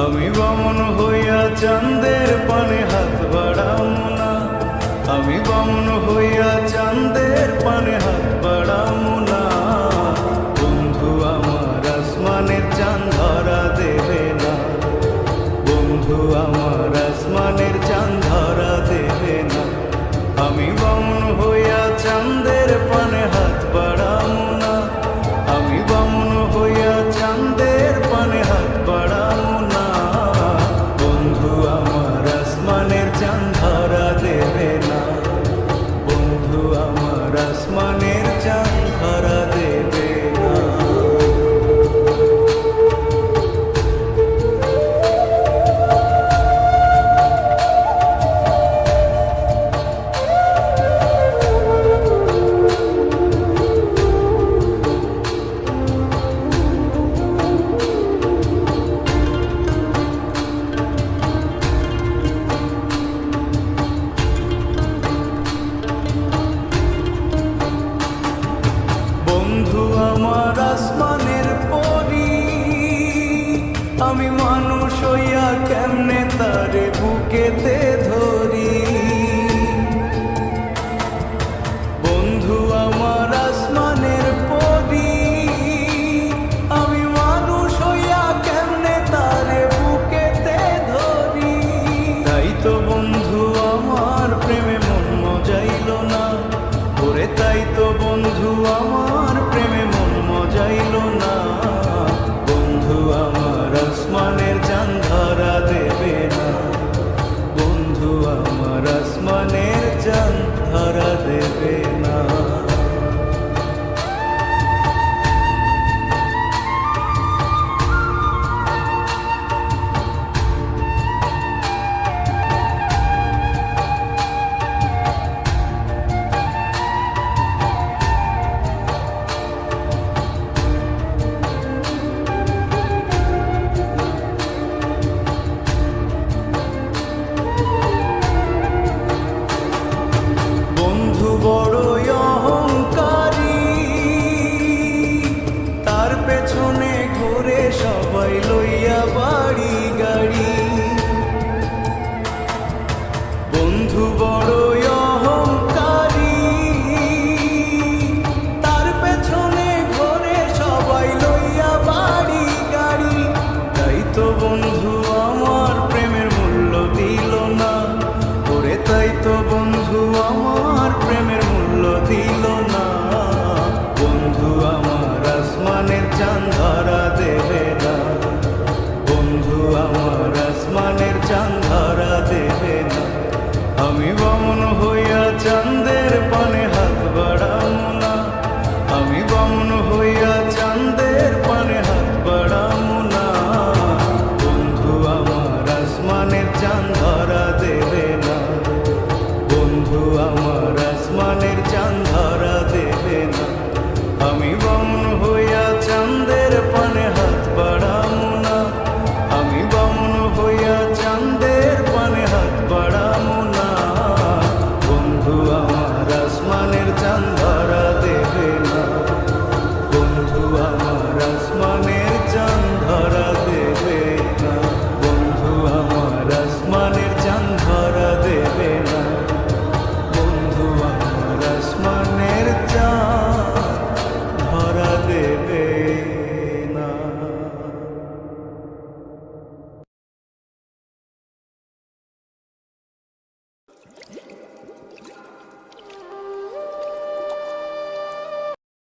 আমি বামন হইয়া চাঁদের পানে হাত বাড়ামো না, আমি বামন হইয়া চাঁদের পানে হাত বাড়ামো না। বন্ধু আমার আসমানের চাঁদ ধরা দেবে না, বন্ধু আমার আসমানের চাঁদ ধরা দেবে না। আমি বামন হইয়া চাঁদের পানে হাত বাড়ামো না, আমি বামন হইয়া চাঁদের পানে হাত বাড়ামো না। বন্ধু আমার আসমানের চাঁদ ধরা দেবে না, বন্ধু আমার আসমানের চাঁদ ধরা দেবে না। বন্ধু আমার আসমানের পরি, আমি মানুষ হইয়া কেমনে তারে বুকেতে ধরি। বন্ধু আমার আসমানের পরি, আমি মানুষ হইয়া কেমনে তারে বুকেতে ধরি। তাই তো বন্ধু আমার প্রেমে মন মজাইল না, ওরে তাই তো বন্ধু আমার প্রেমে মন মজাইল না। বন্ধু আমার আসমানের চাঁদ ধরা দেবে না, বন্ধু আমার আসমানের চাঁদ ধরা দেবে না। বন্ধু বড়ই অহংকারী, তার পেছনে ঘুরে সবাই লইয়া বাড়ি গাড়ি। বন্ধু বড়ই অহংকারী, তার পেছনে ঘুরে সবাই লইয়া বাড়ি গাড়ি। তাই তো বন্ধু আমার প্রেমের মূল্য দিল না, ওরে তাই তো বন্ধু আমার প্রেমের মূল্য দিল না। বন্ধু আমার আসমানের চাঁদ ধরা দেবে না, বন্ধু আমার আসমানের চাঁদ ধরা দেবে না। আমি বামন হইয়া চাঁদের পানে হাত বাড়ামো না, আমি বামন হইয়া